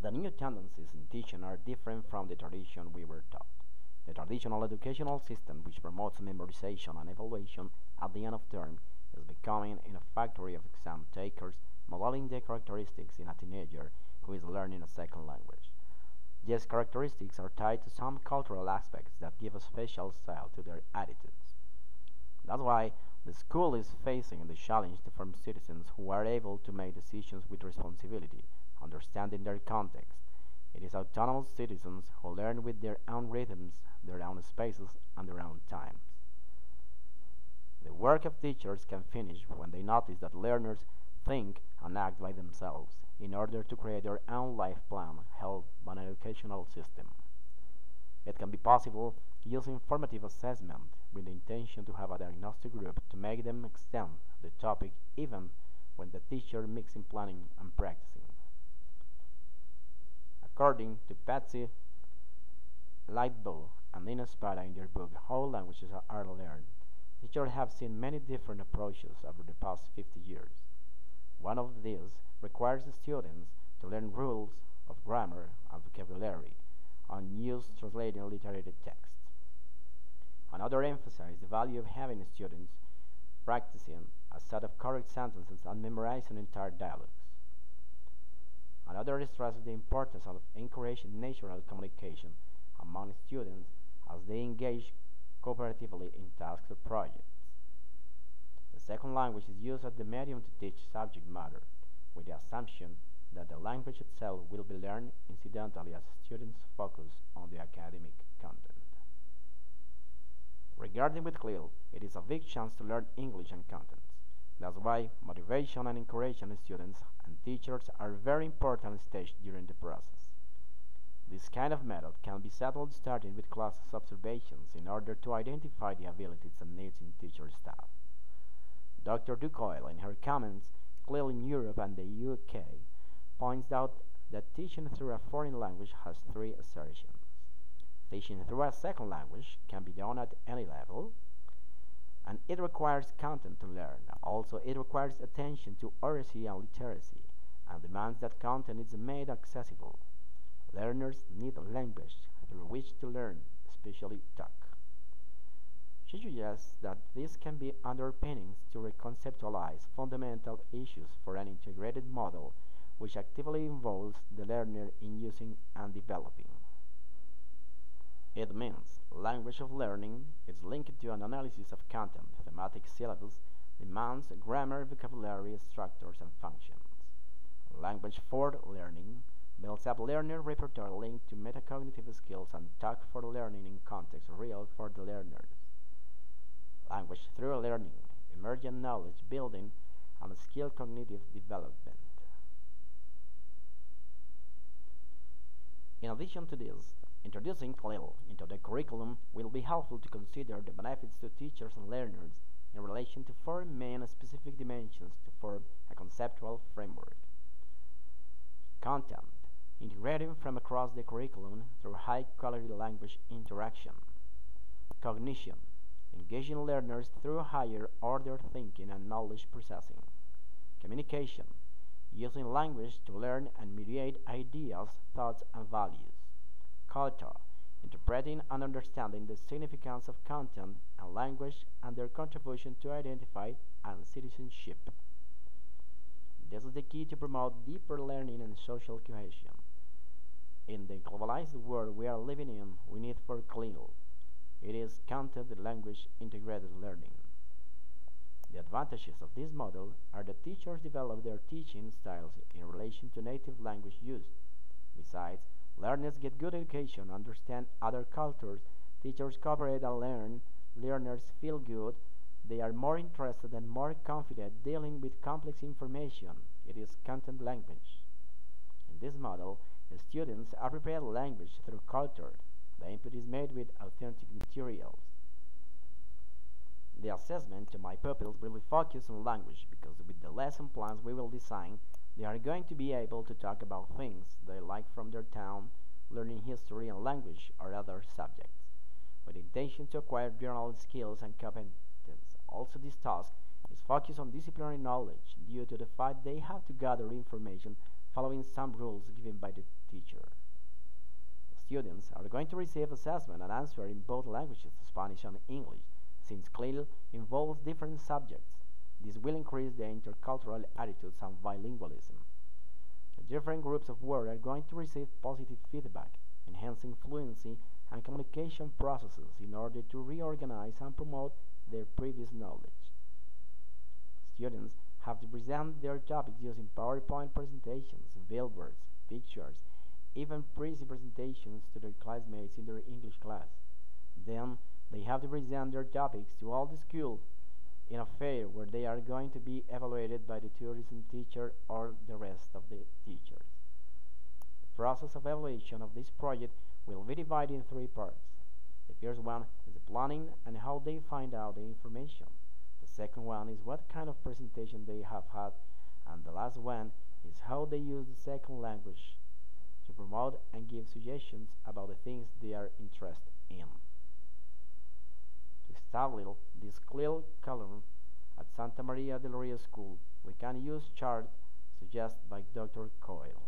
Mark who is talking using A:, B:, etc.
A: The new tendencies in teaching are different from the tradition we were taught. The traditional educational system, which promotes memorization and evaluation at the end of term, is becoming a factory of exam takers, modeling the characteristics in a teenager who is learning a second language. These characteristics are tied to some cultural aspects that give a special style to their attitudes. That's why the school is facing the challenge to form citizens who are able to make decisions with responsibility, understanding their context. It is autonomous citizens who learn with their own rhythms, their own spaces, and their own times. The work of teachers can finish when they notice that learners think and act by themselves in order to create their own life plan held by an educational system. It can be possible using formative assessment with the intention to have a diagnostic group to make them extend the topic even when the teacher mixing planning and practicing. According to Patsy Lightbow and Nina Spada in their book How Languages Are Learned, teachers have seen many different approaches over the past 50 years. One of these requires the students to learn rules of grammar and vocabulary and use translating literary texts. Another emphasizes the value of having students practicing a set of correct sentences and memorizing entire dialogues. Another stresses the importance of encouraging natural communication among students as they engage cooperatively in tasks or projects. The second language is used as the medium to teach subject matter, with the assumption that the language itself will be learned incidentally as students focus on the academic content. Regarding with Clil, it is a big chance to learn English and contents. That's why motivation and encouraging students and teachers are very important stage during the process. This kind of method can be settled starting with classes observations in order to identify the abilities and needs in teacher staff. Dr. Ducoil, in her comments, Clil in Europe and the UK, points out that teaching through a foreign language has three assertions. Teaching through a second language can be done at any level, and it requires content to learn. Also, it requires attention to oracy and literacy, and demands that content is made accessible. Learners need a language through which to learn, especially talk. She suggests that this can be underpinnings to reconceptualize fundamental issues for an integrated model which actively involves the learner in using and developing. It means language of learning is linked to an analysis of content, thematic syllabus, demands, grammar, vocabulary, structures, and functions. Language for learning builds up learner repertoire linked to metacognitive skills and talk for learning in context real for the learners. Language through learning, emergent knowledge building, and skill cognitive development. In addition to this, introducing Clil into the curriculum will be helpful to consider the benefits to teachers and learners in relation to four main specific dimensions to form a conceptual framework. Content, integrating from across the curriculum through high-quality language interaction. Cognition, engaging learners through higher-order thinking and knowledge processing. Communication, using language to learn and mediate ideas, thoughts, and values. Culture, interpreting and understanding the significance of content and language and their contribution to identity and citizenship. This is the key to promote deeper learning and social cohesion. In the globalized world we are living in, we need for Clil. It is content language integrated learning. The advantages of this model are that teachers develop their teaching styles in relation to native language use. Besides, learners get good education, understand other cultures, teachers cooperate and learn, learners feel good, they are more interested and more confident dealing with complex information. It is content language. In this model, the students are prepared language through culture. The input is made with authentic materials. The assessment to my pupils will be focused on language because with the lesson plans we will design, they are going to be able to talk about things they like from their town, learning history and language or other subjects, with the intention to acquire general skills and competence. Also, this task is focused on disciplinary knowledge due to the fact they have to gather information following some rules given by the teacher. Students are going to receive assessment and answer in both languages, Spanish and English, since Clil involves different subjects. This will increase the intercultural attitudes and bilingualism. The different groups of work are going to receive positive feedback, enhancing fluency and communication processes in order to reorganize and promote their previous knowledge. Students have to present their topics using PowerPoint presentations, billboards, pictures, even pretty presentations to their classmates in their English class. Then they have to present their topics to all the school in a fair where they are going to be evaluated by the tourism teacher or the rest of the teachers. The process of evaluation of this project will be divided in three parts. The first one is the planning and how they find out the information. The second one is what kind of presentation they have had, and the last one is how they use the second language to promote and give suggestions about the things they are interested in. To establish this Clil column at Santamaria Del Rio School, we can use charts suggested by Dr. Coyle.